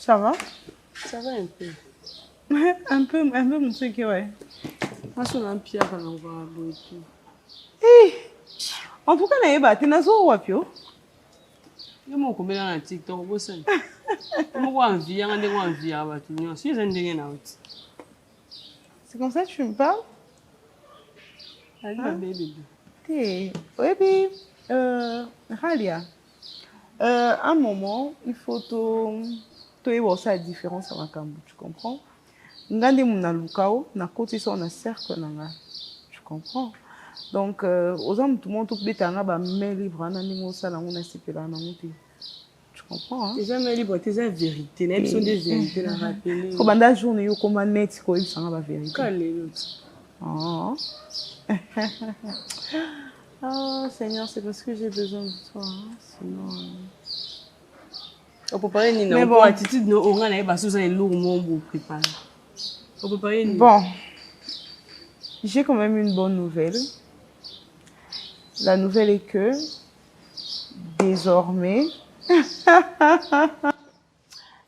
Ça va? Ça va un peu. Un peu, monsieur qui ouais. Moi, je suis un pierre à l'envoi. En tout cas, il y a des gens qui ont Je suis comme un TikTok. Je suis envie, C'est comme ça que tu me parles? Hein? Oui, puis, Ralia, à un moment, il faut voir ça la différence avec la tu comprends? Ngande muna lukao, na côté ça on a cercle nanga. Tu comprends? Donc, aux hommes, tout le monde tout bête en bas, mais libre, on a mis au salon, on a stipé là, tu comprends? Tes amis libres, tes vérités, les sont des vérités à rappeler. Comme dans la journée, comme un net, quoi, ils sont la vérité. Calé l'autre. Oh. Oh, Seigneur, c'est parce que j'ai besoin de toi. Hein? Sinon. On peut parler de Mais bon. bon. Attitude, nous, on a les sous un lourd mot pour préparer. On peut parler de bon. J'ai quand même une bonne nouvelle. La nouvelle est que, désormais,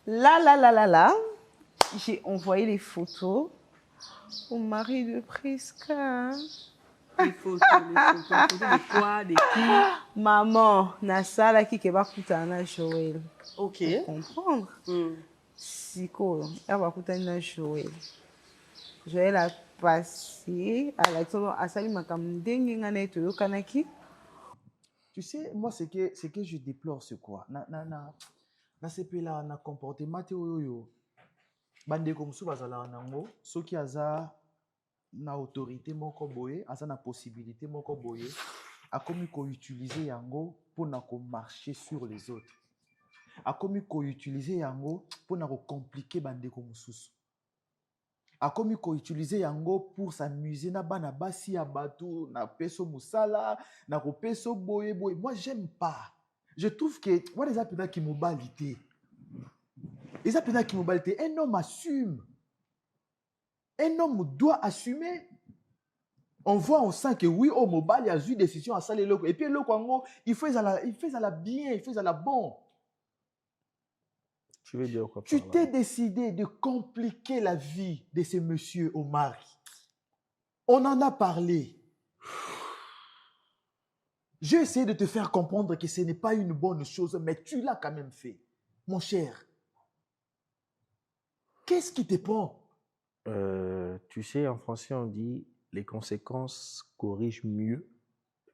là, j'ai envoyé les photos au mari de Prisca. Les photos de quoi, de qui? Maman, Nassala qui va coûter un Joël. Ok. Pour comprendre. Siko, elle va coûter un Joël. Joël a passé à la à Sali Makamdengi Ngane Toyo Kanaki. Tu sais, moi, ce que je déplore, c'est quoi? Na CP-là, na comportement yo. Bande comme ça, bazala nango, ceux qui aza na autorité moko boye, aza na possibilité moko boye, a comme ko utiliser yango pour na ko marcher sur les autres. A comme ko utiliser yango pour na ko compliquer bande comme susu. A comme ko utiliser yango pour s'amuser na bana basi ya batou na peso musala na ko peso boye. Moi j'aime pas. Je trouve que moi les appels qui mobilité. Les appels qui mobilité, un homme assume. Un homme doit assumer. On voit, on sent que oui, au mobile, il y a eu décision à ça les locaux. Et puis le Congo, il fait ça bien, il fait ça bon. Tu veux dire quoi? Tu t'es décidé de compliquer la vie de ce monsieur Omar. On en a parlé. J'ai essayé de te faire comprendre que ce n'est pas une bonne chose, mais tu l'as quand même fait. Mon cher, qu'est-ce qui te prend? Tu sais, en français, on dit les conséquences corrigent mieux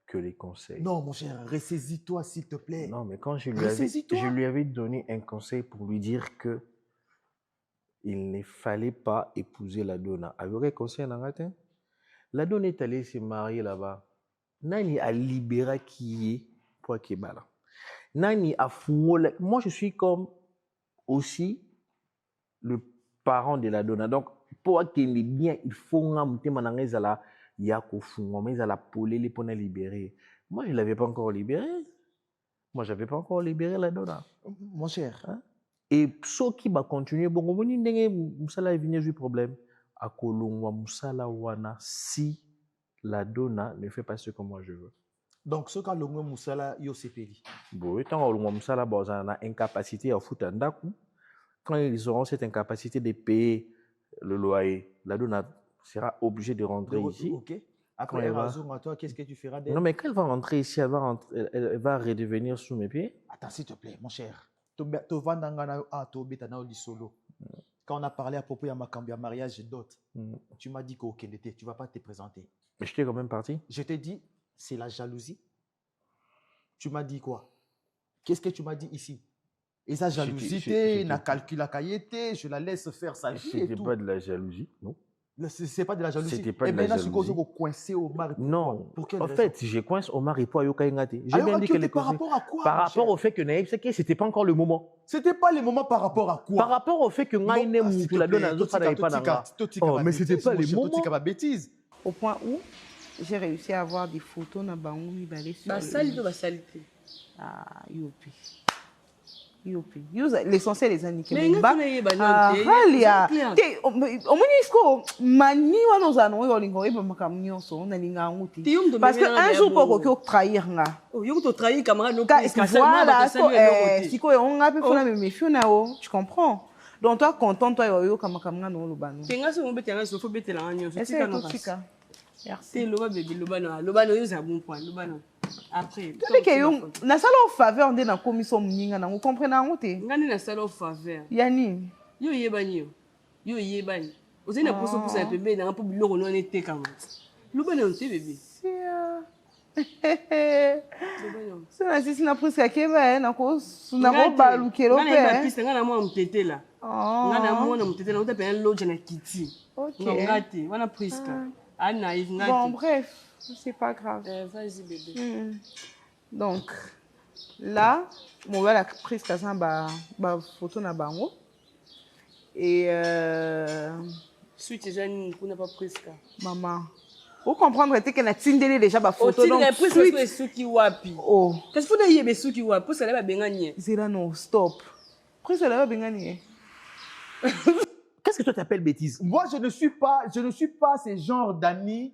que les conseils. Non, mon cher, ressaisis-toi, s'il te plaît. Non, mais quand je lui avais donné un conseil pour lui dire que il ne fallait pas épouser la Donna. Avec conseil, la Donna est allée se marier là-bas. Nani a libéré qui est pour Kebala. Nani a fouillé. Moi, je suis comme aussi le parent de la Donna. Donc, pour qu'il est bien, il faut que manangezala yako fungo, mais la polele pour la libérer. Moi, je l'avais pas encore libéré. Moi, j'avais pas encore libéré la Donna. Mon cher. Hein? Et ceux qui va continuer, bon, on va dire Moussala est venu jouer problème. À Kolongwa Moussala wana si la Donna ne fait pas ce que moi je veux. Donc, ce qu'a l'ongwa Moussala yo sepeli. Bon, tant Kolongwa Moussala, bon, ça a incapacité à foutre un dakou. Quand ils auront cette incapacité de payer le loyer, la Donna sera obligée de rentrer ici. Ok. Après, toi, qu'est-ce que tu feras d'elle? Non, mais quand elle va rentrer ici, elle va redevenir sous mes pieds. Attends, s'il te plaît, mon cher. Quand on a parlé à propos de ma mariage et d'autres, tu m'as dit qu'aucun n'était, tu ne vas pas te présenter. Mais je t'ai quand même parti. Je t'ai dit, c'est la jalousie. Tu m'as dit quoi? Qu'est-ce que tu m'as dit ici? Et sa jalousie, na calcul à cailleté, je la laisse faire sa vie. C'était pas de la jalousie, non? C'est pas de la jalousie. C'était pas de la jalousie. Et coincé Omar. Non. Pour quelle en raison? fait, je coince Omar et pour Ayoka Ingate. J'ai bien dit que les par rapport à quoi? Par rapport au fait que Naïf, c'est que c'était pas encore le moment. C'était pas le moment par rapport à quoi? Par rapport au fait que Naïne Moutou la donne à d'autres pas dans. Oh, mais c'était pas le moment. Bêtise. Au point où j'ai réussi à avoir des photos na bango mi balé sur. Bah salité, bah salité. Ah, yopi. L'essentiel les années. Mais il y a Ralia. Au moins mani wana ozano olingo eba makamnyo so na linga nguti. Parce que un jour pour que trahir nga. Oh, yo to trahir camarade no voilà, siko on a pu faire me méfier na o, tu comprends? Donc, toi, content, toi, yo, comme dans le bano. Tu as un peu de faut bêter la réunion. Est-ce que tu as merci. Loba bébé, loba no, c'est un bon point. Loba no. Après. Tu sais que yo, na sala au faveur de na commission mninga na, vous comprenez en te? Ngani na sala au faveur. Yani. Yo yebani yo. Yo yebani. Oze na poso posa bébé na po biloko no nete kama. Loba no te bébé. C'est na sisi na presque keba na ko na ko balu kelo pe. Ngana piste ngana mo mtete la. Ngana mo na mtete na uta pe lodge na kiti. OK. Ngati, wana presque. Ana ngati. Bon bref, c'est pas grave. Vas-y bébé. Donc là, mon va la prise ça ba photo na bango. Et suite déjà ni kuna pas presque. Maman, vous comprendre que na tindeli déjà ba photo donc suite suki wapi. Oh. Qu'est-ce que vous yebe suki wapi? Pour ça là ba bengani. Zera non, stop. Prise là ba bengani. Qu'est-ce que toi t'appelles bêtise? Moi, je ne suis pas ce genre d'ami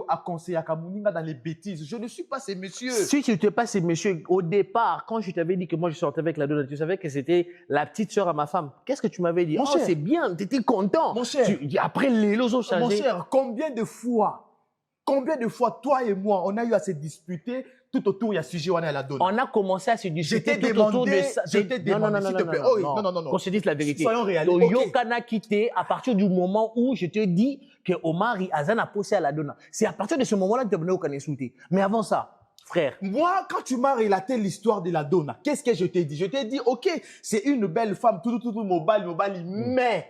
à conseiller à Kamuninga dans les bêtises. Je ne suis pas ces messieurs. Si tu n'étais pas ces messieurs, au départ, quand je t'avais dit que moi je sortais avec la Donna, tu savais que c'était la petite sœur à ma femme. Qu'est-ce que tu m'avais dit? Mon cher, c'est bien, tu étais content. Mon cher. Après, les lots ont changé. Mon cher, combien de fois, toi et moi, on a eu à se disputer tout autour, il y a sujet, on a la Donna. On a commencé à se discuter tout autour de ça. Je t'ai demandé, s'il te plaît. Non. Qu'on se dise la vérité. Soyons réalistes. Yokana quitté à partir du moment où je te dis que Omar Azan a posé à la Donna. C'est à partir de ce moment-là que tu as venu au Kanesouté. Mais avant ça, frère. Moi, quand tu m'as relaté l'histoire de la Donna, qu'est-ce que je t'ai dit? Je t'ai dit, OK, c'est une belle femme, tout, mobile, mais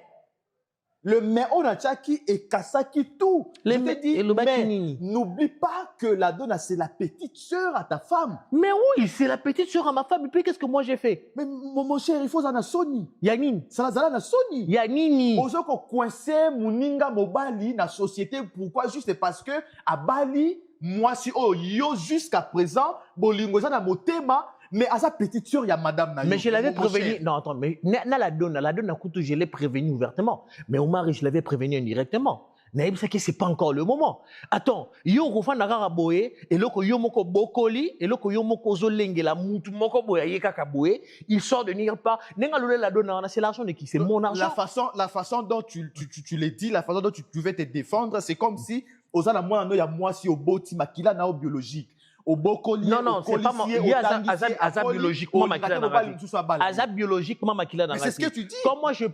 le mais on a tchaki et Kasaki tout. Je t'ai dit, mais n'oublie pas que la Donna, c'est la petite sœur à ta femme. Mais oui, c'est la petite sœur à ma femme. Et puis, qu'est-ce que moi j'ai fait? Mais mon cher, il faut ça na Sony. Yanine. Ça na Sony. Yanini. Ozo ko coincé Muninga Mobali na société. Pourquoi? Juste parce que à Bali, moi si yo jusqu'à présent, bolingo ça na motema. Mais à sa petite sœur, il y a madame Nayo. Mais je l'avais prévenu. Non, attends, mais la Donna Koutou, je l'ai prévenu ouvertement. Mais Omar, je l'avais prévenu indirectement. Naïb, c'est pas encore le moment. Attends, yo rofa nagara boye, et loko yo moko bokoli, et loko yo moko zolenge la moutou moko boye yeka kaboye, il sort de nulle part. Nenga lole la Donna, c'est l'argent de qui? C'est mon argent. La façon dont tu l'as dit, la façon dont tu pouvais te défendre, c'est comme si, aux moi, il y a moi si au boti makila na au biologique. Au bokoli, non, c'est pas moi. Il y a Azab biologiquement makila na Azab biologiquement makila na. Mais c'est ce que tu dis. Quand moi je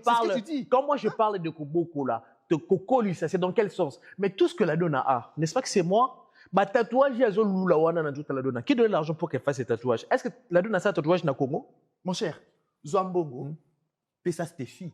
parle de Koboko là, de Kokoli, ça c'est dans quel sens? Mais tout ce que la Donna a, n'est-ce pas que c'est moi? Ma tatouage, il y a Zolula Wana na toute la Donna. Qui donne l'argent pour qu'elle fasse ses tatouages? Est-ce que la Donna a sa tatouage na Congo? Mon cher, Zouambongo, pesa Stéphie.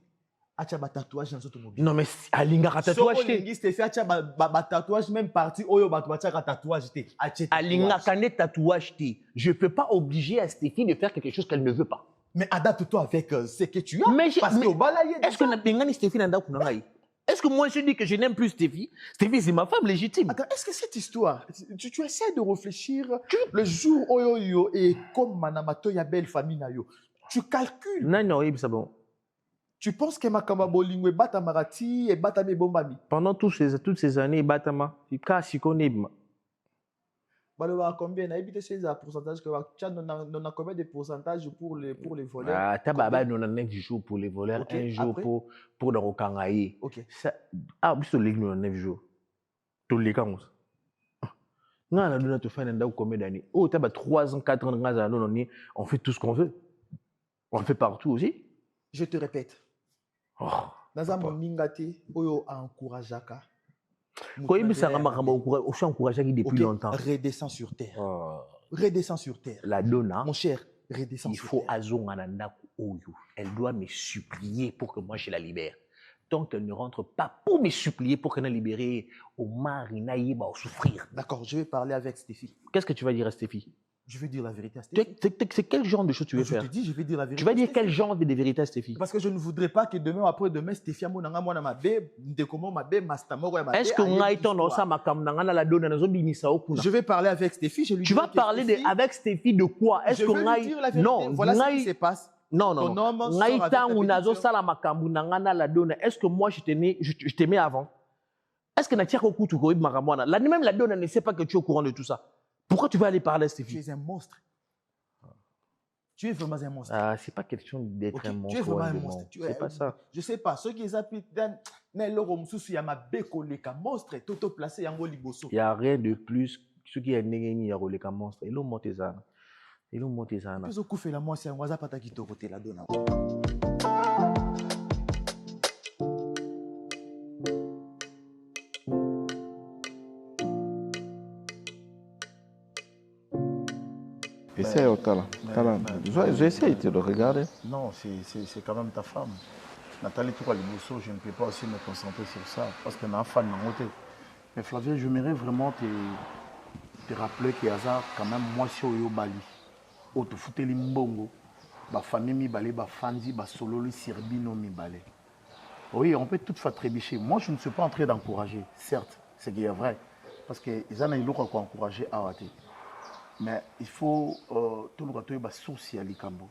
Acha ba tatouage dans automobile. Non mais alinga tatouage té. Lingi Stéphie acha ba tatouage même parti oyo ba tatouage té. Alinga kané tatouage té. Je peux pas obliger à Stéphie de faire quelque chose qu'elle ne veut pas. Mais adapte-toi avec ce que tu as. Parce que est-ce que na bengani Stéphie nanda kunangai? Est-ce que moi je dis que je n'aime plus Stéphie? Stéphie c'est ma femme légitime. Attends, est-ce que cette histoire, tu essaies de réfléchir le jour oyo et comme manamato ya belle famille na yo. Tu calcules. Non, c'est bon. Tu penses que Makamba Bolingo et Bata Marati et Bata Bombami? Pendant toutes ces années, Batama, il casse, il connaît. Combien? On a évité ces pourcentages que on a combien de pourcentages pour les voleurs? Ah, t'as nous 9 jours pour les voleurs, okay. 1 jour pour le Rokangaï. Ok. Ah, puis tu nous 9 jours. Tu les camps. Non, on a donné combien d'années? Oh, t'as 3 ans, 4 ans, on fait tout ce qu'on veut. On le fait partout aussi. Je te répète. Dans un monde mingati, oyo encourageaka. Depuis longtemps. Redescends sur terre. Redescends sur terre. La Donna. Mon cher, redescends sur terre. Il faut azongananda oyo. Elle doit me supplier pour que moi je la libère. Tant qu'elle ne rentre pas pour me supplier pour qu'elle la libère, Omar Inaïe va souffrir. D'accord, je vais parler avec Stéphie. Qu'est-ce que tu vas dire à Stéphie? Je vais dire la vérité à Stéphie. C'est quel genre de choses tu veux faire? Je te dis, je vais dire la vérité. Tu vas dire quel genre de vérité à Stéphie? Parce que je ne voudrais pas que demain ou après-demain, Stéphie Amonanga mwana mabe, ndekoma mabe, mastamoro ya mabe. Est-ce que nga itono sa makamnanga na la donna na zobimisa okuna? Je vais parler avec Stéphie, je lui Tu vas parler avec Stéphie de quoi? Est-ce que nga non, voilà ce qui se passe. Non. Nga itangu nazo sala makambu nanga na la donna. Est-ce que moi je t'aimais avant? Est-ce que na tiako kutu ko makamwana? Là même la donna ne sait pas que tu es au courant de tout ça. Pourquoi tu vas aller parler à Stéphie? Tu es un monstre. Tu es vraiment un monstre. Ah, c'est pas question d'être Ok, un tu es monstre ou vraiment un un démon. monstre. C'est pas ça. Je sais pas. Ceux qui appuient dans il y a ma bécoleka monstre, tout placé en liboso. Il n'y a rien de plus. Ce qui est négéni, il y a un monstre. Il a monté ça. Il a monté ça. Puis au coup fait la moi c'est un waza pata qui te côté la donne. Essaye, Otala. J'essaie de le regarder. Non, c'est quand même ta femme. Nathalie Toura Liboso, je ne peux pas aussi me concentrer sur ça parce que je suis un fan de côté. Mais Flavien, j'aimerais vraiment te rappeler qu'il y a quand même moi si au Bali. Au te foutre les mbongo, ma famille mi balé, ma fandi, ma solo li sirbino mi balé. Oui, on peut toutefois trébucher. Moi, je ne suis pas en train d'encourager, certes, c'est qui est vrai, parce que ils en ont eu l'autre encourager à Wate. Mais il faut tout le monde souci à l'Ikambo.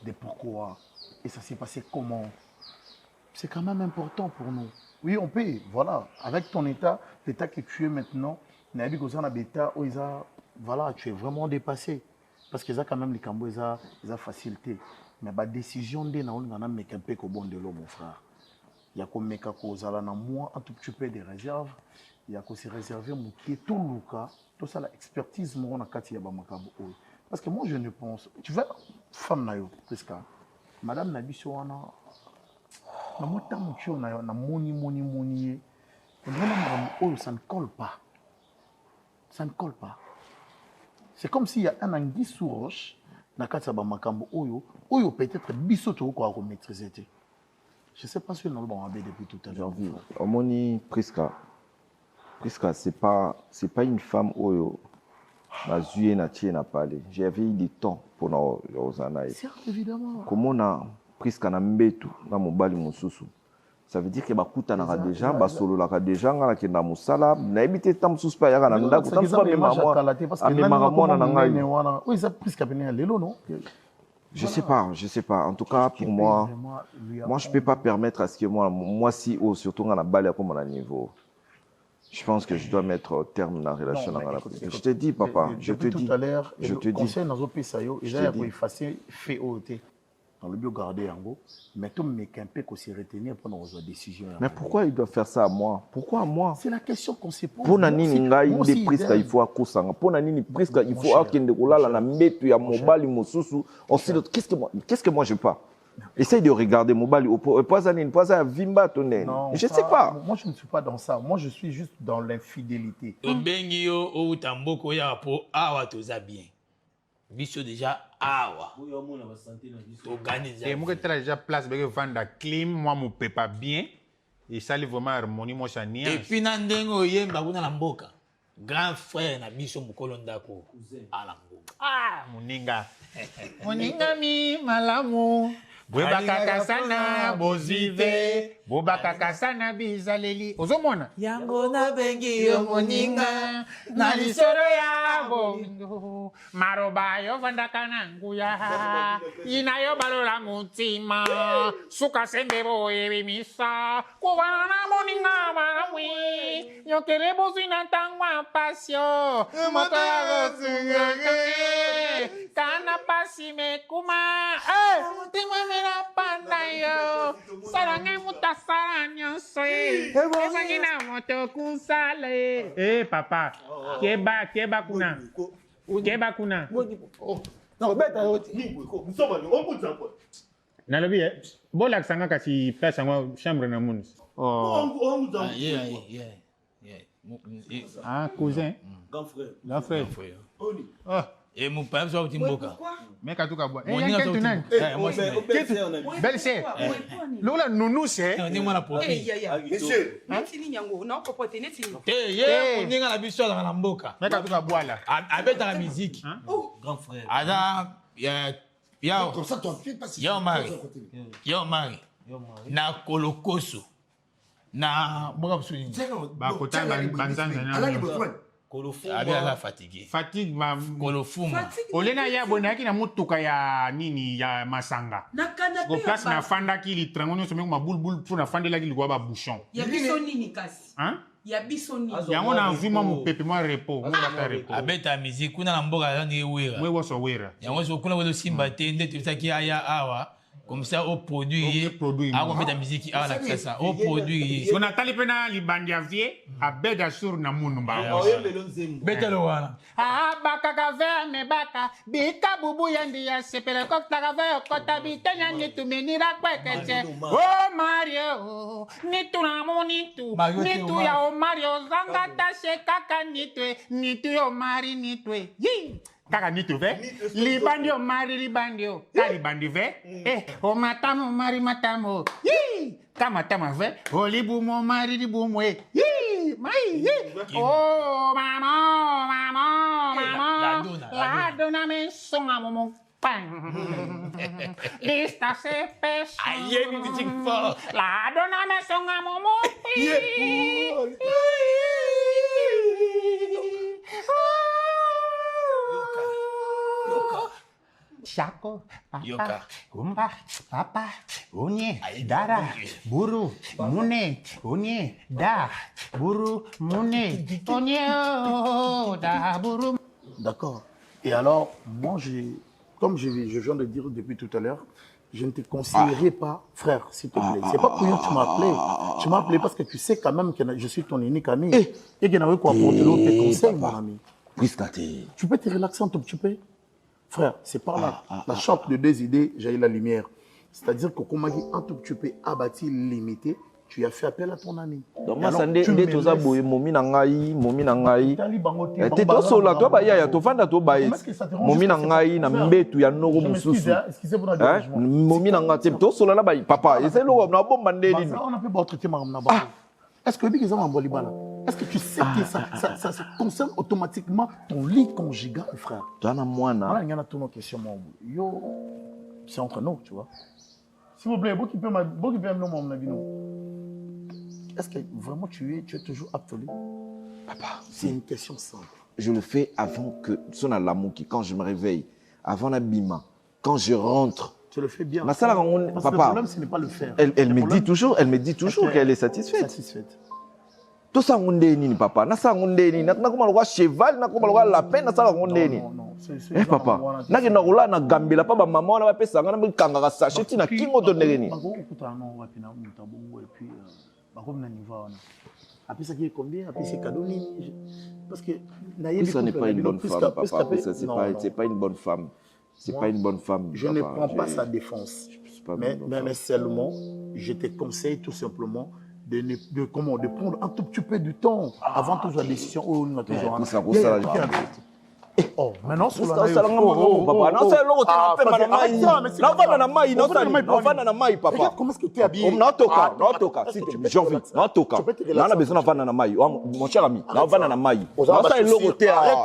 De pourquoi et ça s'est passé comment. C'est quand même important pour nous. Oui, on peut, voilà. Avec ton état, l'état que tu es maintenant, voilà, tu es vraiment dépassé. Parce qu'ils ont quand même les Cambo, ils ont facilité. Mais la décision de on a un peu au bon de l'eau, mon frère. Il y a comme meka ko na moi un tout petit peu de réserve. Il y a qu'on se réserver mon pied tout le cas, tout ça l'expertise mon na kati ya ba makambo. Parce que moi je ne pense, tu vois femme na yo presque. Madame Nabiso wana na mota mucho na moni. Vraiment ça ne colle pas. Ça ne colle pas. C'est comme s'il y a un anguille sous roche na kati ya ba makambo oyo peut-être biso to ko ko maîtriser. Je ne sais pas si nous avons depuis tout à l'heure. Omoni Priska, c'est pas une femme où na zuye na tie na parler. J'avais eu du temps pour nos anaï. Évidemment. Comment na Priska na mbetu na mobali mususu. Ça veut dire que bakuta na déjà ba solo la déjà ngala ke na musala na ebité tam suspa ya na ndako tam suspa me mama. Ame maramona na ngai. Oui, ça Priska venir lelo non? Je sais pas. En tout cas, pour moi, je peux pas permettre à ce que moi si haut, surtout dans la balle comme à niveau. Je pense que je dois mettre terme dans la relation. Je te dis, papa, je te dis. Tout à l'heure, je te dis. Conseil dans autres pays, ils ont effacer fait OT dans le bio gardé en gros. Mais tout me qu'un qu'on s'y retenir pour nos décisions. Mais pourquoi il doit faire ça à moi? Pourquoi à moi? C'est la question qu'on se pose. Pour Nani Ninga, il est presque il faut accourir. Pour Nani presque il faut akende la metu ya mobali mususu. Qu'est-ce que moi je pas? Essaye de regarder mobali pas à vimba tonne. Je sais pas. Moi je ne suis pas dans ça. Moi je suis juste dans l'infidélité. Obengio ou tamboko ya po awa toza bien. Biso déjà awa. Et moi, je déjà place avec vendre clim, moi, mon pas bien. Et ça, c'est vraiment harmonie, moi, ça n'y Et puis, nandengo yemba kuna na mboka. Grand frère na biso mukolo ndako. Ala mboka. Ah, moninga. Moninga mi malamu. Bwebakaka sana bozive. Bwebakaka sana bizaleli. Ozomona? Yango na bengi yo moninga. Na lisoro ya bondo. Maroba yo vandaka na nguya. Ina yo balola mutima. Suka sembe boye misa. Kuwana na moninga marawi. Yo queremos una tangwa pasio. Moto ya gosungake. Kana pasi me kuma. Mutima mera panda yo. Sarange mutasara nyonsoi. Esangina moto kusale. Papa. Keba kuna. Keba kuna. Non, bête, Nalobi bola sanga kasi place yango chambre na mun. Ah, cousin. Grand frère. Ah. Et mon père soit timboka. Mais quand tu as boire. Moi Belle sœur. Lola nounou c'est. On est moi la propre. Monsieur, neti nyango na kopote neti. On est la biso dans la mboka. Mais quand tu as boire là. Avec la musique. Grand frère. Ada ya comme ça ton pied passe. Yo mari. Na kolokoso. Na boka busuni. Ba kota banzanga na. Abia fatigué. Fatigue ma kolofuma. Olena ya bonaki na mutuka ya nini ya masanga. Na canapé. Go place na fanda ki li trango nyo somengo ma bulbul pour na fanda la ki li kwa ba bouchon. Ya biso nini kasi. Hein? ya biso ni yango na nzwi mwa mopepe mwa repos mwa repos abeta musique kuna na mboka azangi ewera mwe woso wera yango so kuna wezosimba te nde tobisaki aya awa comme ça au produit akometa musique awa na kisasa au produit so natali mpe na libandi ya vie abeda sur na munu mbango betelo wana bakaka ve mebaka bika bubu yandi ya sepele koktaka ve okota bitenya nitumenira kwekete o Mario nituna nitu nitu ya o Mario zanga tashe kaka nitu yo mari nitwe yi kaka nitu ve libandi o mari libandi o ka libandi ve o matamo mari matamo yi kama tama ve o libu mo mari libu mo yi mai oh mama la dona me songa momo lista se pesa aye mi musique fort la dona me songa momo Shako, papa, kumba, papa, unye, dara, buru, mune, unye, da, buru, mune, unye, da, buru. D'accord. Et alors, moi, comme je viens de dire depuis tout à l'heure, je ne te conseillerais pas, frère, s'il te plaît. C'est pas pour rien que tu m'as appelé. Tu m'as appelé parce que tu sais quand même que je suis ton unique ami. Et qu'il n'y avait quoi apporter l'autre tes conseils, mon ami. Tu peux te relaxer un tout petit peu. Frère, c'est par là. La choc de deux idées, j'ai eu la lumière. C'est-à-dire que comme un tout petit peu abattu, limité, tu as fait appel à ton ami. Donc moi ça ndé toza boye momi na ngai. Te to sola to ba ya to fanda to ba momi na ngai na mbetu ya noko mususu. Excusez-moi pour la momi na ngai to sola na ba papa, ese lo na bomba ndeli. On a pu pas traiter madame Naba. Est-ce que biki za mamboli bala? Est-ce que tu sais que ça concerne automatiquement ton lit conjugal, frère? Dana mwana. Voilà, il y en a toutes nos questions, yo, c'est entre nous, tu vois. S'il vous plaît, vous qui pouvez me mon avis, non? Est-ce que vraiment tu es toujours absolu? Papa, c'est une question simple. Je le fais avant que son l'amour qui quand je me réveille, avant la bima, quand je rentre. Tu le fais bien. Parce que le problème, ce n'est pas le faire. Elle me dit toujours qu'elle est satisfaite. Tout ça on est papa. Na ça on est na kuma le cheval, na kuma le lapin, na ça on est eh papa. Na ke na rola na gambela pa ba maman na ba pesa na ba kanga sachet na kingo donner ni. Après ça qui est combien? Après c'est cadeau ni parce que ça n'est pas une bonne femme papa. C'est pas une bonne femme. C'est pas une bonne femme. Je ne prends pas sa défense. Mais seulement, je te conseille tout simplement de prendre un tout petit peu de temps avant toute la décision. Oh, maintenant sur la papa. Comment est-ce que tu es habillé? Non, on a besoin d'en maille. Mon cher ami, arrête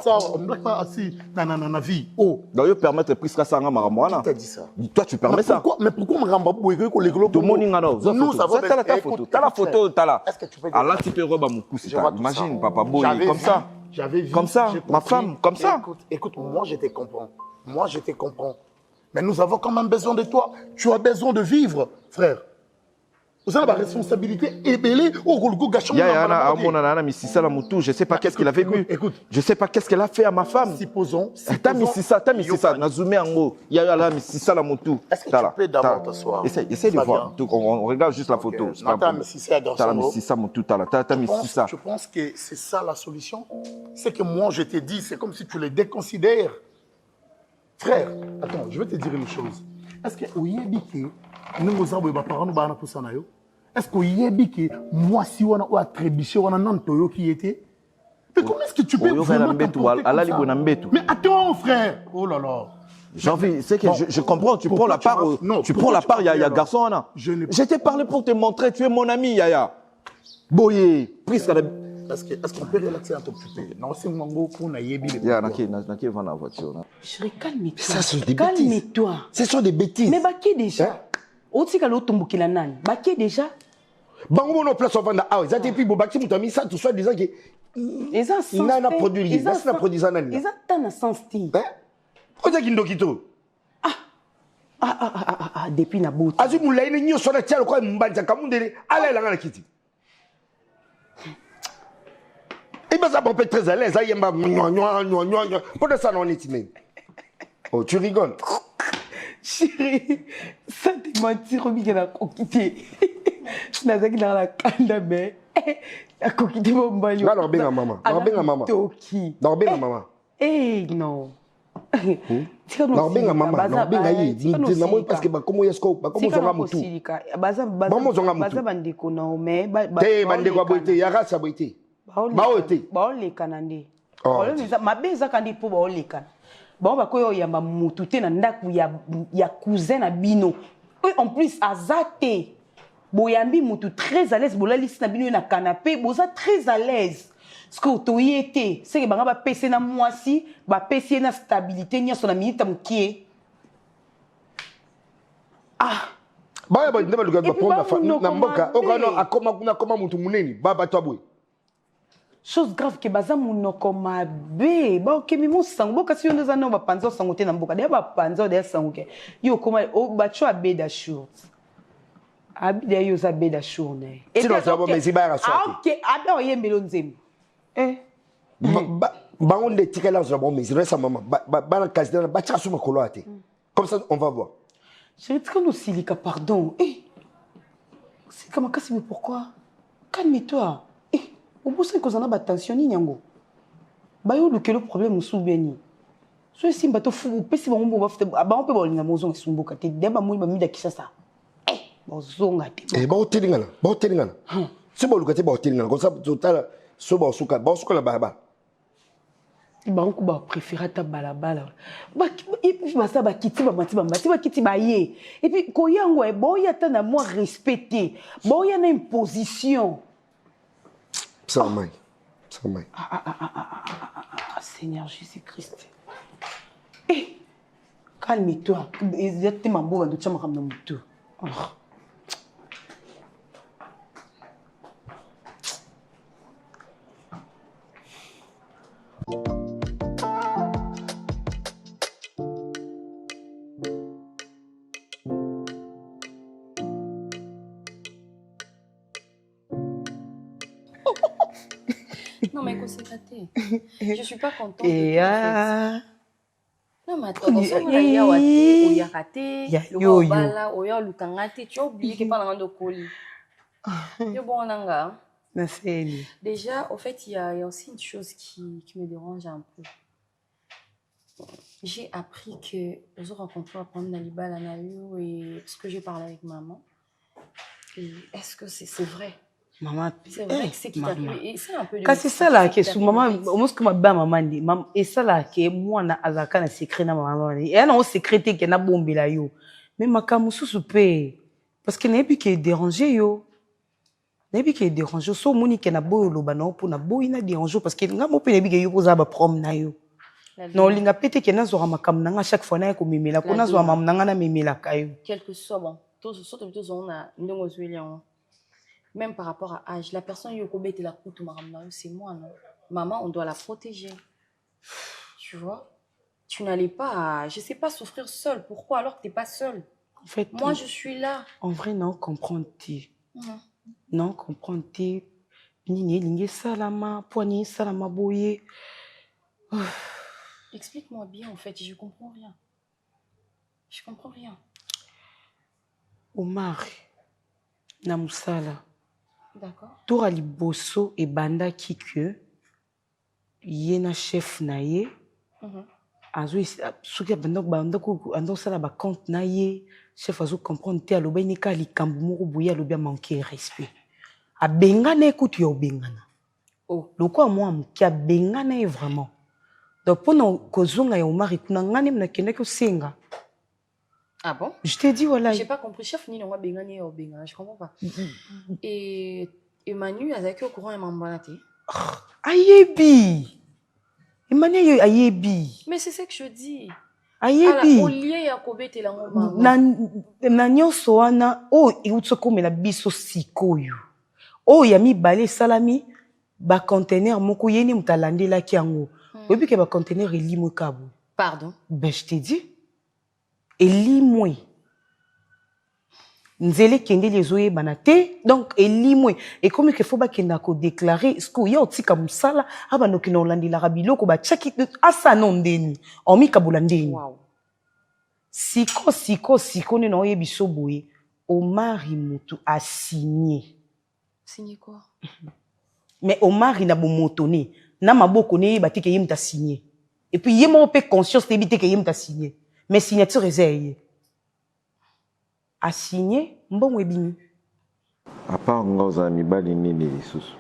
ça, on ne bloque pas assis dans la vie. Oh, d'ailleurs permettre prise ça à Maramouana. Qui t'a dit ça? Toi tu permets ça. Mais pourquoi me ramba pour écrire les globes? Tout le monde nous avons ta photo. T'as la photo, t'as là. Est-ce que tu peux Allah tu peux roba mon cou, imagine papa boy comme ça. J'avais vu. Comme ça, ma femme, comme ça. Écoute, moi je te comprends. Mais nous avons quand même besoin de toi. Tu as besoin de vivre, frère. Vous avez la responsabilité ébellée au Golgo Gachon. Je sais pas qu'est-ce qu'il avait bu. Écoute, je sais pas qu'est-ce qu'elle a fait à ma femme. Supposons. T'as mis ça. Na zoomé en haut. Il y a là mis ça la moto. Est-ce que tu peux d'abord t'asseoir? Essaye de voir. On regarde juste la photo. T'as mis ça moto. T'as mis ça. Je pense que c'est ça la solution. C'est que moi je t'ai dit, c'est comme si tu les déconsidères. Frère, attends, je vais te dire une chose. Est-ce que est-ce que moi si on a trébuché, on a non qui était? Mais comment est-ce que tu peux vraiment t'emporter comme ça? Mais attends, frère. Oh là là. J'ai envie, c'est que je comprends, tu prends la part, il y a garçon, Anna. Je t'ai parlé pour te montrer, tu es mon ami, Yaya. Boye, prise. Est-ce qu'on peut relaxer un tout petit peu? Non, c'est mon mot pour naïebi. Chérie, calme-toi. Ça sont des bêtises. Calme-toi. Ce sont des bêtises. Mais qui déjà? Oti kalo tomboki la nani. Qui déjà? Bango no place vanda ah, ça depuis bobaki mutami ça tout soit disant que ils ont sens. Nana produit, ils ont produit ça nani. Ils ont tant sens ti. Oza kindokito. Depuis na bout. Azumu laine nyo sona tialo kwa mbanja kamundele ala la ngana kiti. va ça peut être très à l'aise. Il y a pour ça non est oh, tu rigoles. Chérie, ça te mentir, Roby, qu'elle a coquité. Je n'ai pas dans la cale, mais la coquité, mon baillot. Non, non, maman. Non, ben, maman. Non, ben, maman. Eh, non. Non, ben, maman. Non, ben, aïe. Non, parce que, comment est-ce qu'on va tout? Vamos on va baza bandeko na mais te bandeko aboite ya race aboite baote baoleka na nde mabe ezaka nde mpo baoleka bango bakoya oyamba mutu te na ndako ya cousin na bino en plus aza te boyambi mutu très à l'aise bolalisi na bino na canapé boza très à l'aise parce que toye te seke banga bapesi na mwasi bapesi na stabilité nyonso na minute mokie baya ba ndeba luka ba na mboka okano akoma mutu muneni baba twabwe chose grave que baza munoko mabe ba okemi musango boka si yondo za no ba panzo sango te na mboka de ba panzo de sango ke yo koma o ba cho abeda short abida yo za beda short ne et sinon ça va mais si ba raso OK ada oyembelo nzembo ba on de tikela zo bon mais reste maman ba na kasida ba tcha suma kolo ate comme ça on va voir. Chérie, tu nous silika, pardon. C'est comme ça, mais pourquoi? Calme-toi. Au bout de ça, on a attention, Nyango. Bayo, le problème, on souvient. Sois si bateau fou, si on va faire, on peut voir une maison qui sont beaucoup. T'es d'abord moi, mamie d'acquis ça. Bonjour, ba hotelingana. C'est bon, le côté ba hotelingana. Comme ça, total, soba suka, ba suka la baba. Banko ba préférer ta balabala et puis ça ba kiti ba mati ba kiti ba ye et puis koyango e boya ta na moi respecter boya na imposition ça mai Seigneur Jésus-Christ calme-toi exactement bon de chama comme mutu Non, mais c'est raté. Je suis pas contente. Et non, mais attends, il y a raté, il y a raté, tu as oublié que pas dans le colis. Bon, déjà, au fait, il y a aussi une chose qui me dérange un peu. J'ai appris que je rencontré pendant Naliba Lanayu et parce que j'ai parlé avec maman. Est-ce que c'est vrai? Maman, c'est vrai que c'est qui t'arrive et c'est un peu de c'est ça là que sous maman au moins que ma ba maman dit et ça là que moi na azaka na secret na maman et elle a secret que na bombe là yo mais makamu sous pe parce que n'est plus que déranger yo n'est plus que déranger so moni que na boyo lo bana pour na boy na déranger parce que nga mo pe nebi que yo poza ba prom na yo non linga pété que na zo makamu na chaque fois na ko mimela ko na zo maman na na mimela kayo quelque soit bon tous on a ndongo zuelian. Même par rapport à âge, la personne qui la coûte, c'est moi, non? Maman, on doit la protéger. Tu vois? Tu n'allais pas, je sais pas, souffrir seule. Pourquoi alors que tu n'es pas seule? En fait, moi, je suis là. En vrai, non, comprends-tu? Non, comprends-tu? Ni salama, poignée, salama, boye. Explique-moi bien, en fait, je comprends rien. Je comprends rien. Omar, Namusala. D'accord. Tora liboso e banda kike yena chef na ye. Azo suki banda ko ando sala ba compte na ye chef azo comprendre te aloba ni ka likambu moko boya aloba manquer respect. A bengana écoute yo bengana. Oh, loko moi mki a bengana e vraiment. Donc pour no kozonga ya Omar kuna ngani mna kende ko singa. Ah bon? Je t'ai dit, voilà. J'ai pas compris. Chef, ni non, je comprends pas. Et Manu, avec au courant, il m'a embarrassé. Ayebi! Emmanuel, ayebi. Mais c'est ça que je dis. Ayebi. Au lieu ya kobete la ngoma. Na nyonso wana, oh, iutsoko mela biso sikoyo. Oh, yami balé salami, ba conteneur moko yeni mutalande la kiango. Obi ke ba conteneur elimo kabo. Pardon? Ben, je t'ai dit. Et lis-moi. nzele kende les oye banate donc elimwe et comme que faut ba kenda ko déclarer ce que yo tika musala abano kina olandi la rabiloko ba chaki asa non ndeni omi kabula ndeni wow siko ne no yebiso boye Omari Mutu a signé. Signé quoi? Mais Omari na bomotone na maboko ne ba tike yim ta signé. Et puis yemo pe conscience te bité que yim ta signé. Mais signature ezeye. A signé mbongo ebini. À part ngoza mibali nini lisusu.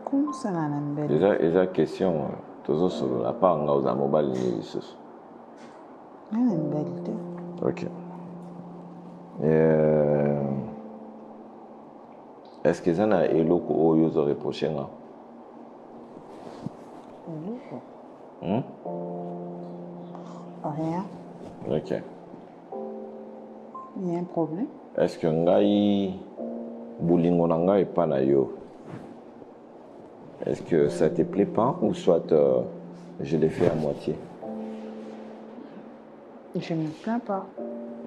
Comment ça na mbele? Eza question tozo solo à part ngoza mobali nini lisusu. Ok. Est-ce que ça n'a eloko oyo zo reproché nga? Rien. Ok. Il y a un problème? Est-ce que ngai bolingo na ngai pa na yo? Est-ce que ça te plaît pas ou soit je l'ai fait à moitié? Je ne me plains pas.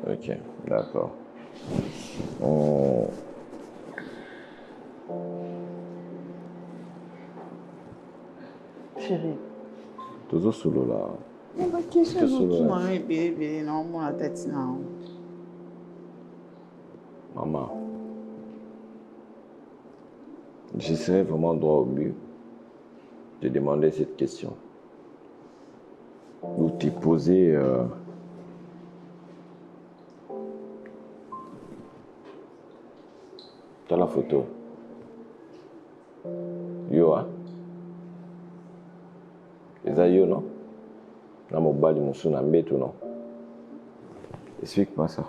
Ok, d'accord. Chérie. Toujours solo là. On va question de bébé, non, mon tête, non. Maman, je serais vraiment droit au but de demander cette question. Ou t'es posé. T'as la photo. Yo, hein? Eza yo, non? Na mobali musu na mbetu, non? Explique-moi ça.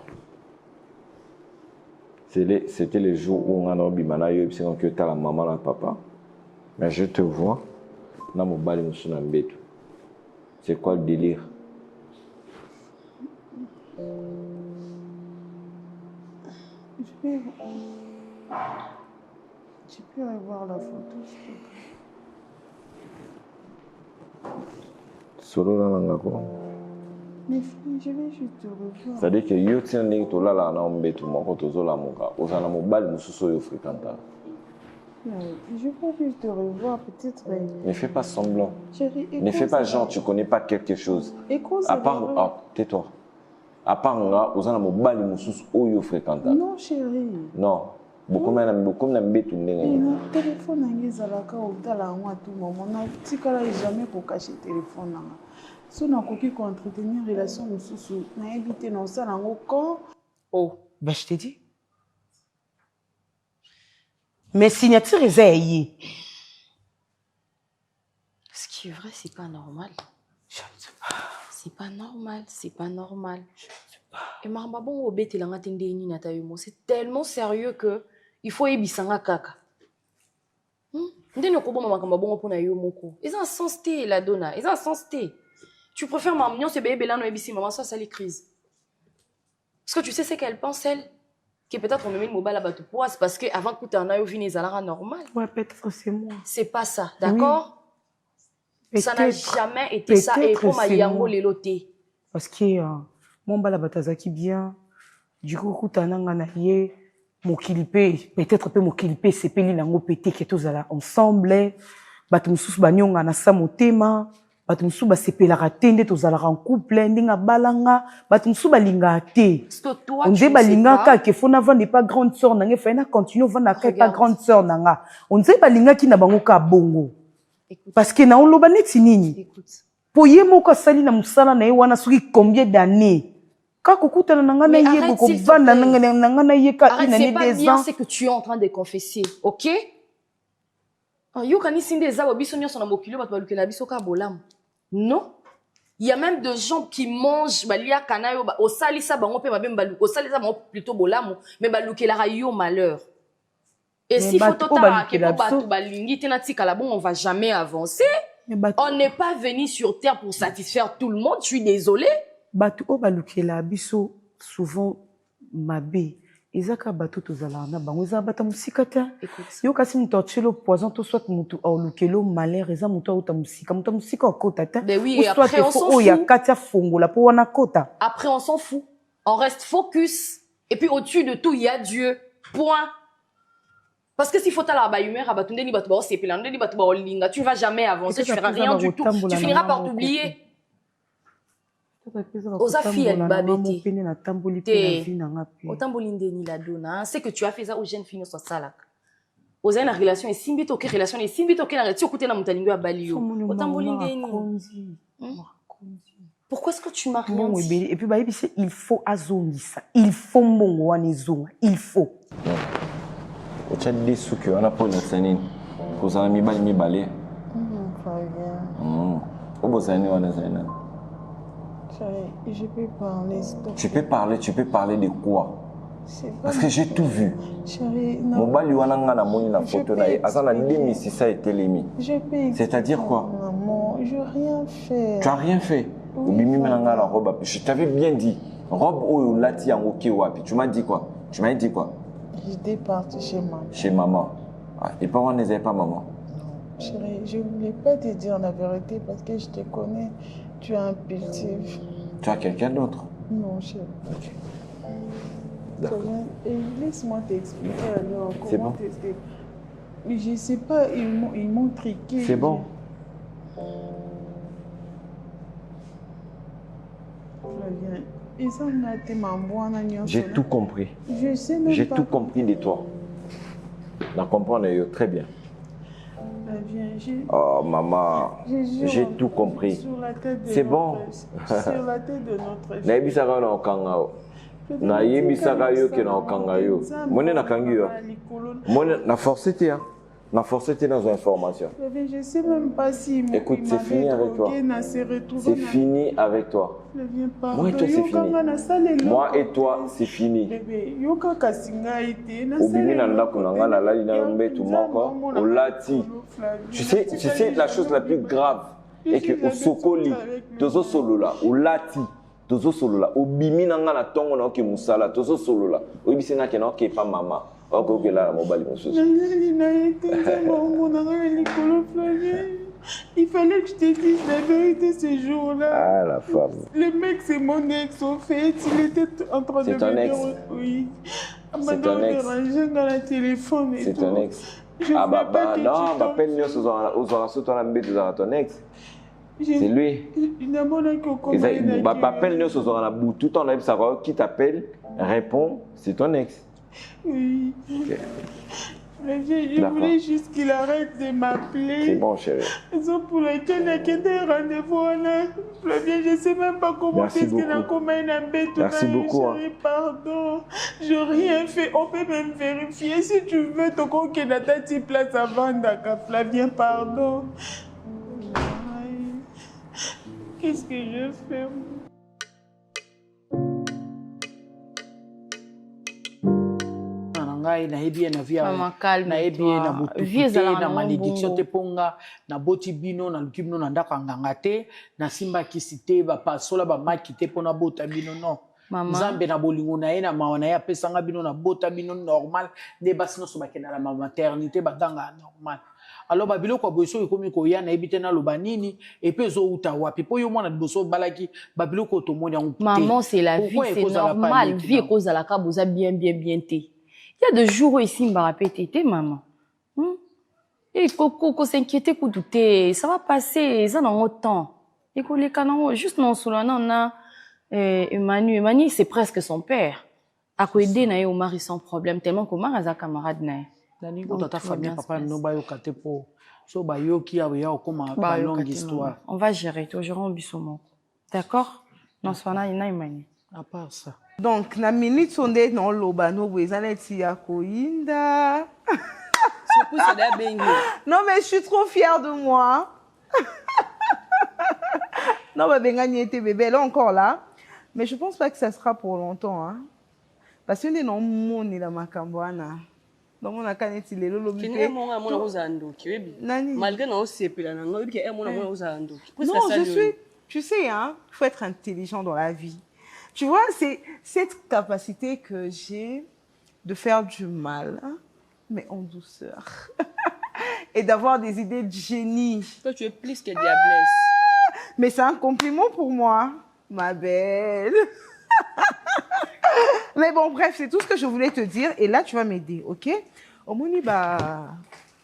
C'était les jours où on a bimana yo parce que t'as la maman la papa. Mais je te vois na mobali musu na mbetu. C'est quoi le délire? Tu peux revoir la photo, s'il te plaît. Solo na ngako. Mais je vais juste te revoir. C'est-à-dire que yo tiens ndenge to lala na mbetu moko tozola muka. Ozana mobali mususu yo fréquenta. Je peux juste te revoir peut-être. Ne fais pas semblant. Chérie, ne fais pas genre tu connais pas quelque chose. À part tais-toi. À part nga ozana mobali mususu oyo fréquenta. Non chérie. Non. Beaucoup na mbetu ndenge. Mon téléphone nangi zalaka otala ngwa tout moment. Na tikala jamais pour cacher téléphone nanga. Si on a coquille pour entretenir une relation mususu, na éviter non ça nango quand. Oh, ben je t'ai dit. Mais signature est Ce qui est vrai, c'est pas normal. Je ne sais pas. C'est pas normal, c'est pas normal. Je ne sais pas. Et Marababon obété la ngatende ni natayumo, c'est tellement sérieux que il faut ebisanga kaka. Ndeno ko bon makamba bongo pona yo moko. Ils ont sens té la donna, ils ont sens té. Tu préfères m'amener ce bébé là no ebisi maman ça les crises. Parce que tu sais ce qu'elle pense elle. Que peut-être on me met le mobile à battre pour c'est parce que avant que tu en aies fini ça normal. Ouais, peut-être c'est moi. C'est pas ça, d'accord? Oui. Ça n'a jamais été ça et pour ma yango leloté. Parce que mon bala batazaki bien. Du coup kutananga na ye mo kilipé peut-être peu mo kilipé c'est peli nango pété que tous ala ensemble. Batu mususu banyonga na sa motema. Batu mususu ba sepelaka tende tozalaka en couple ndinga balanga batu mususu balinga te on dit balinga ka ke fona vendre pas grande sœur nanga faina continue vendre ka pas grande sœur nanga on dit balinga ki na bango ka bongo parce que na oloba neti nini po ye moko sali na musala na ye wana soki combien d'années ka kokutana nanga na ye ko vanda nanga na ye ka ina ni des ans c'est que tu es en train de confesser OK? Yo kanisi ndeza bobiso nyonso na mokili bato balukela biso ka bolamu. Non, il y a même des gens qui mangent balia kanayo au salisa bango pe mabem balu au salisa bango plutôt bolamu mais balukela rayo malheur. Et si faut totara ke bato balingi tena tika la bon on va jamais avancer. On n'est pas venu sur terre pour satisfaire tout le monde, je suis désolée. Bato o balukela biso souvent mabe ezaka bato tozala na bango eza bata musika te yo kasi mutu atchelo poison to soit mutu aolukelo malheur eza mutu auta musika okota te soit o ya katia fongola po wana kota. Après on s'en fout, on reste focus et puis au-dessus de tout il y a Dieu. Point. Parce que s'il faut t'aller à la humeur à batunde ni batu ba sepela ni batu ba olinga, tu ne vas jamais avancer, tu feras rien du tout. Tu finiras par t'oublier. Oza fille elle babete. Otamboli ndeni la dona, c'est que tu as fait ça aux jeunes filles sur salak. Oza une relation et simbi to ke relation et simbi to ke na reti okuté na mutalingo ya balio. Otamboli ndeni. Pourquoi est-ce que tu m'as rien dit? Et puis bah il faut azongisa. Il faut mbongo wana ezonga. Il faut. Tu as des sous que on a pas de sanine. Cause on a mis balé. Au beau sanine on a sanine. Je peux parler. Tu peux parler de quoi? Parce que j'ai tout vu. Mon bali wana nga na moni na photo na azana limi si ça était limi. C'est-à-dire quoi? Maman, je rien fait. Tu as rien fait. Obimi menanga la robe. Je t'avais bien dit. Robe oyo lati yango ke wapi. Tu m'as dit quoi? J'étais partie chez maman. Chez maman. Ah, et parents n'étaient pas maman. Non, chérie, je ne voulais pas te dire la vérité parce que je te connais. Tu es impulsif. Tu as quelqu'un d'autre? Non, chérie. Ok. D'accord. Et laisse-moi t'expliquer alors C'est comment bon. t'es. Mais je ne sais pas, ils m'ont triqué. C'est bon. J'ai tout compris. Je sais même J'ai pas. tout compris de toi. La comprendre très bien. Oh maman, j'ai tout compris. C'est bon. Sur la tête de notre fille. Naibisaka na okanga. Naibisaka yo ke na okanga yo. Mone na kangi yo. Mone na forcé te. Na forcé te dans une information. Je ne sais même pas si écoute, c'est fini avec toi. C'est fini avec toi. Moi et toi, c'est fini. Moi et toi, c'est fini. Obimi na ndako na nga na lali na mbetu moko, olati. Tu sais la chose la plus grave est que osokoli, tozo solola, olati, tozo solola, obimi na nga na tongo na oke musala, tozo solola. Oyebisi nga ke na oke pa mama. Il fallait que je te dise la vérité ce jour-là. Ah, la femme. Le mec, c'est mon ex, au fait. Il était en train de me dire... Oui. C'est ton ex. Dans la téléphone et c'est ton ex. Ah, bah, non, ma peine, nous sommes ton ex. C'est lui. Appelle nous sur la boue. Tout en savoir qui t'appelle, répond, c'est ton ex. Oui. Okay. Je voulais juste qu'il arrête de m'appeler. C'est bon, chérie. Raison pour laquelle il y a des rendez-vous là. Je ne sais même pas comment est-ce qu'il a commis un bête. Merci beaucoup. Chérie, pardon. Je n'ai rien fait. On peut même vérifier si tu veux. Ton compte qui est dans ta petite place à vendre. Flavien, pardon. Qu'est-ce que je fais? nayebi na via nayebi na botuki na malédiction te ponga na boti bino na luki bino na ndako nganga te na simba kisite ba pasola ba maki te pona bota bino non nzambe na bolingo na ye na mawa na ye apesanga bino na bota bino normal nde basi nyonso bakenda na maternité baganga normal alors babiloko boso ekomi koya nayebi te naloba nini epe ezouta wapi po yo mwana liboso obalaki babiloko tomoni yango te. Maman, c'est la vie, c'est normal. Vie ekozalaka boza bien te. Il y a des jours où ici, je me répète, maman. Il faut s'inquiéter pour douter. Ça va passer, ça dans autant. Et que les canons, juste non, sous on a Emmanuel. Emmanuel, c'est presque son père. À quoi aider na au mari sans problème, tellement que mari a un camarade na. Dani, quand ta famille, papa, no ba yo kate po. So ba yo ki a ya okoma ba longue histoire. On va gérer, toujours en bisomo. D'accord? Non, soit na Emmanuel. À part ça. Donc, na minute sonde non loba no wezaneti ya koinda. Non mais je suis trop fière de moi. Non mais Bengani était bébé, elle est encore là. Mais je pense pas que ça sera pour longtemps hein. Parce que non moni la makambwana. Donc on a kaneti le lolo bipé. Malgré non sepela nango biki e mona mona uzando. Non, je suis, tu sais hein, il faut être intelligent dans la vie. Tu vois, c'est cette capacité que j'ai de faire du mal, hein, mais en douceur. Et d'avoir des idées de génie. Toi, tu es plus que diablesse. Mais c'est un compliment pour moi, ma belle. Mais bon, bref, c'est tout ce que je voulais te dire. Et là, tu vas m'aider, ok? Au moins, bah...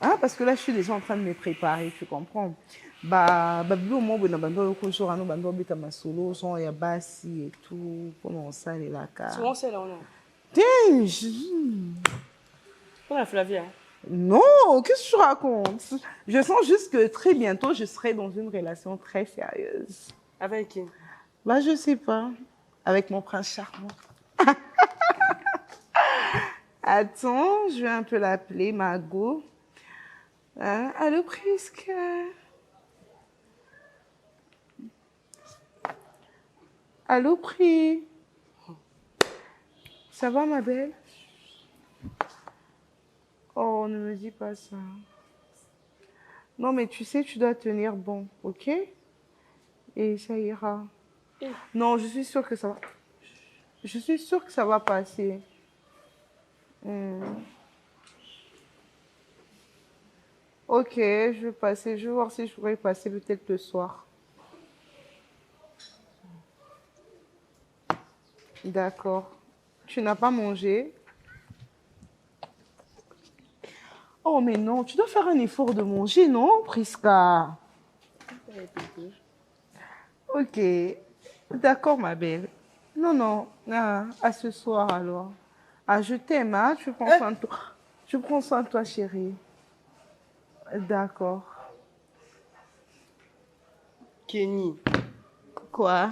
Hein, parce que là, je suis déjà en train de me préparer, tu comprends? Bah, au moins, on a ma solo, son ya bassi et tout, comment ça, les lacas. Souvent, c'est là, on a. Tiens, On a Flavia. Non, qu'est-ce que tu racontes? Je sens juste que très bientôt, je serai dans une relation très sérieuse. Avec qui? Bah, je sais pas. Avec mon prince charmant. Attends, je vais un peu l'appeler Margot. Allô, Prisca. Allô, Pri. Ça va, ma belle? Oh, ne me dis pas ça. Non, mais tu sais, tu dois tenir bon, ok? Et ça ira. Non, je suis sûre que ça va. Je suis sûre que ça va passer. Ok, je vais passer. Je vais voir si je pourrais passer peut-être le soir. D'accord. Tu n'as pas mangé? Oh, mais non, tu dois faire un effort de manger, non, Prisca? Ok. D'accord, ma belle. Non. À ce soir, alors. Ah, je t'aime, hein? Tu prends soin de toi. Je prends soin de toi, chérie. D'accord. Kenny. Quoi?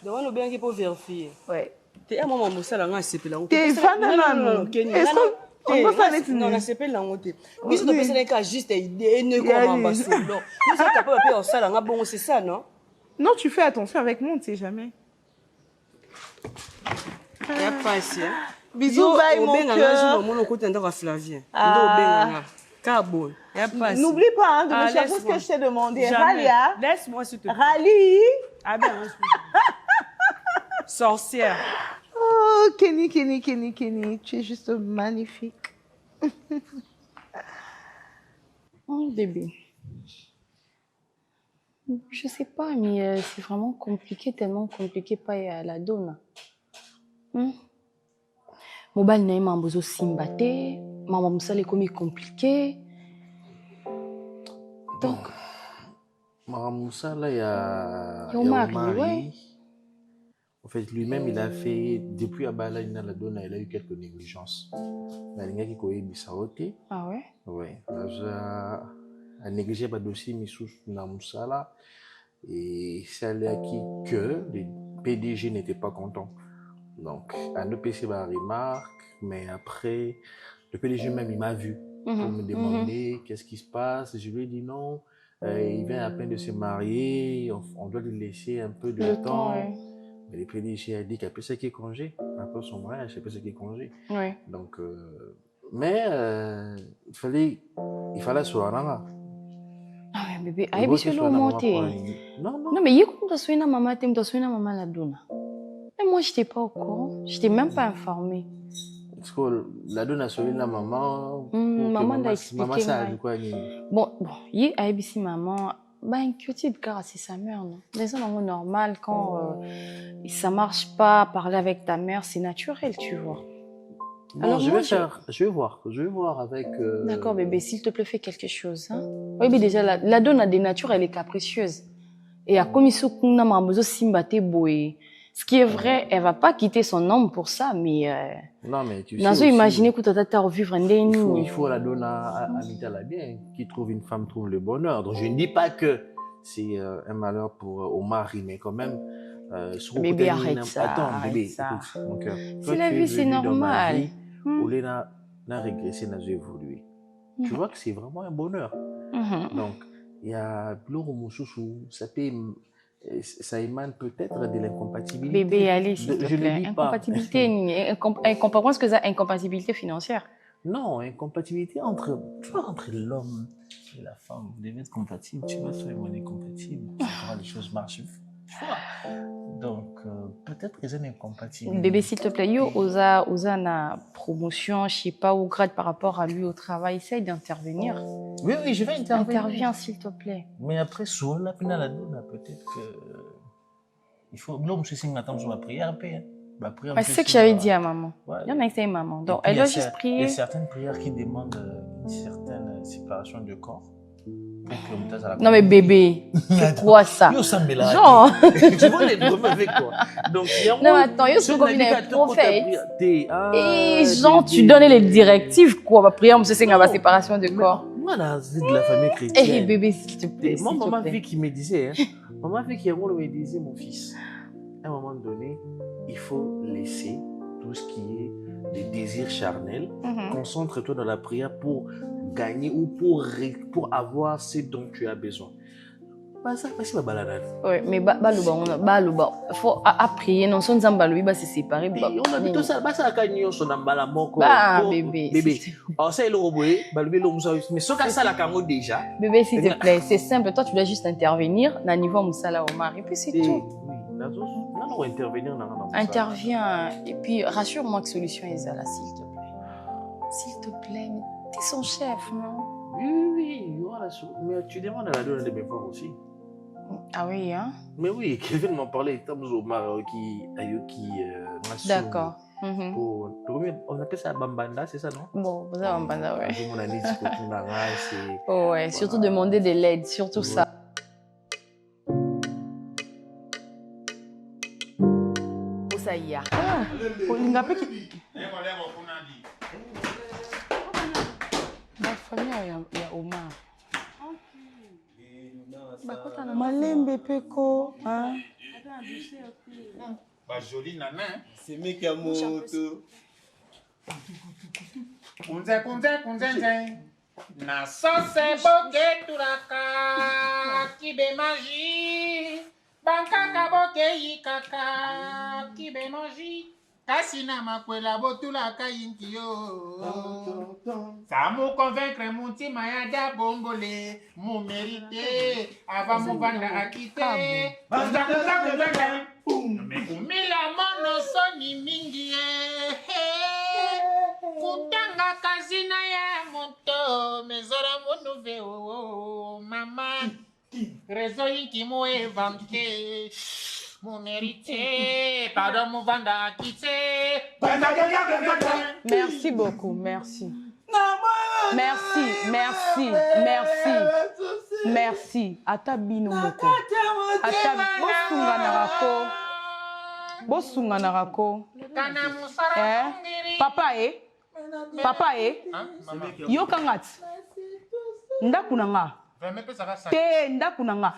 Devant le bien qui peut vérifier. Ouais. T'es un moment où ça l'a CP là. T'es fan de non, Kenny. Est-ce qu'on peut faire les non, la CP là, on était. Oui, ça te fait ça cas juste idée, ne comment pas ça. Non. Nous ça t'as pas peur ça là, bon, c'est ça, non? Non, tu fais attention avec moi, on ne sait jamais. Il n'y a pas ici. Bisous, bye, mon cœur. N'oublie pas hein, de me chercher ce que je t'ai demandé. Ralia. Laisse-moi s'il te plaît. Rali. Ah ben, sorcière. Oh, Kenny. Tu es juste magnifique. Oh, bébé. Je sais pas, mais c'est vraiment compliqué, tellement compliqué, pas à la donne. Mobile n'est pas besoin de s'imbatter, maman ça les comme compliqué. Donc, Maman Moussa, là, il y a mari, ouais. En fait, lui-même, il a fait, depuis Abala, il a eu quelques négligences. Il y a qui a eu ah ouais? Oui. Il a négligé le dossier Missous Moussa là. Et c'est à qui que les PDG n'étaient pas contents. Donc, un EPC va remarque, mais après, le PDG même, il m'a vu pour me demander qu'est-ce qui se passe. Je lui ai dit non, il vient à peine de se marier, on doit lui laisser un peu de temps. Ouais. Mais le PDG a dit qu'après ce qui est congé, après son mariage, après ce qui est congé. Ouais. Donc, mais il fallait se rendre. Ah ouais, bébé, aïe, c'est le monté. Non, mais il y a comme tu as soigné maman, tu as soigné maman la donne. Mais moi, je n'étais pas au courant. Je n'étais même pas informée. Parce que la donne a soigné la maman. Maman a expliqué. Maman, ça a dit quoi? Bon, il y a ici maman. Bah, inquiétude, car c'est sa mère, non? C'est normal quand ça ne marche pas, parler avec ta mère, c'est naturel, tu vois. Bon, alors, je vais voir avec... D'accord, bébé, s'il te plaît, fais quelque chose. Hein? Oui, mais déjà, la donne a des natures, elle est capricieuse. Et à comme il se ce qui est vrai, elle ne va pas quitter son homme pour ça, mais... Non, mais tu sais aussi... imaginer que tu as vivre il faut la donne à Anita bien, qui trouve une femme, trouve le bonheur. Donc, je ne dis pas que c'est un malheur pour au mari, mais quand même... bébé, arrête ça. Attends, bébé, écoute, mon cœur. C'est la vie, c'est normal. Au lieu de régresser, n'a évolué. Tu vois que c'est vraiment un bonheur. Donc, il y a Bloro Moussoussou, ça émane peut-être de l'incompatibilité. Bébé, allez, s'il te plaît. Incompatibilité, pense que c'est incompatibilité financière. Non, incompatibilité entre l'homme et la femme. Vous devez être compatibles. Tu vois, soit on est compatible. Les choses marchent Tu vois? Donc, peut-être qu'ils sont incompatibles. Bébé, s'il te plaît, yo, osa na promotion, je sais pas, ou grade par rapport à lui au travail, essaye d'intervenir. Oui, oui, je vais intervenir. Interviens, s'il te plaît. Mais après, sur la donne, peut-être que. Il faut. L'homme, c'est signe attendre sur la prière, paix. C'est ce que j'avais dit à maman. Il y en a qui disent maman. Donc, elle doit juste prier. Il y a certaines prières qui demandent une certaine séparation de corps. Non mais bébé, c'est quoi ça? Genre, tu vois les problèmes avec toi. Donc, non mais attends, je suis comme une prophète. Et genre, tu donnes les directives quoi. Va prier, on se sait la séparation de corps. Moi, c'est de la famille chrétienne. Eh bébé, s'il te plaît. Moi, maman vie qui me disait, maman vie qui me disait, mon fils, à un moment donné, il faut laisser tout ce qui est des désirs charnels. Concentre-toi dans la prière pour gagner ou pour avoir ce dont tu as besoin. Ça, c'est ma balade. Oui, mais faut prier, non, son zambalo, va se séparer. On a dit tout ça, ça a gagné son ambala moko. Bébé. Alors ça, il est roboé, mais ce cas ça la kango déjà. Bébé, s'il te plaît, c'est simple. Toi, tu dois juste intervenir dans le niveau Moussala Omar. Et puis c'est tout. Oui, on intervenir dans le Interviens. Et puis rassure-moi que solution est là, s'il te plaît. S'il te plaît, t'es son chef, non? Oui, voilà. Mais tu demandes à la donne de mes parents aussi. Ah oui, hein? Mais oui, Kevin m'en parlait, au Maroc, d'accord. On appelle ça Bambanda, c'est ça, non? Bon, c'est Bambanda, ouais. Oh, ouais, surtout demander de l'aide, surtout ça. Ça y est. La famille, il y a Omar. Malembe peko, hein? Joli nana. C'est mec qui a moto. Kunze. Na sose boke turaka kibe magie. Bankaka boke yikaka kibe magie. Kasina makwela botula kayinki yo. Ça me convaincre mon petit mayada bongolé. Mon mérité. Avant mon banda à quitter. Mila mono soni mingi. Kutanga kazina ya moto. Mezora mono veo. Maman. Réseau qui m'a éventé. Mon mérité, pardon, mon vanda quitté. Merci beaucoup, merci. Merci. Ata bino moko. Ata bosunga narako. Papa Yo kangat. Ndaku nanga. Te ndaku nanga.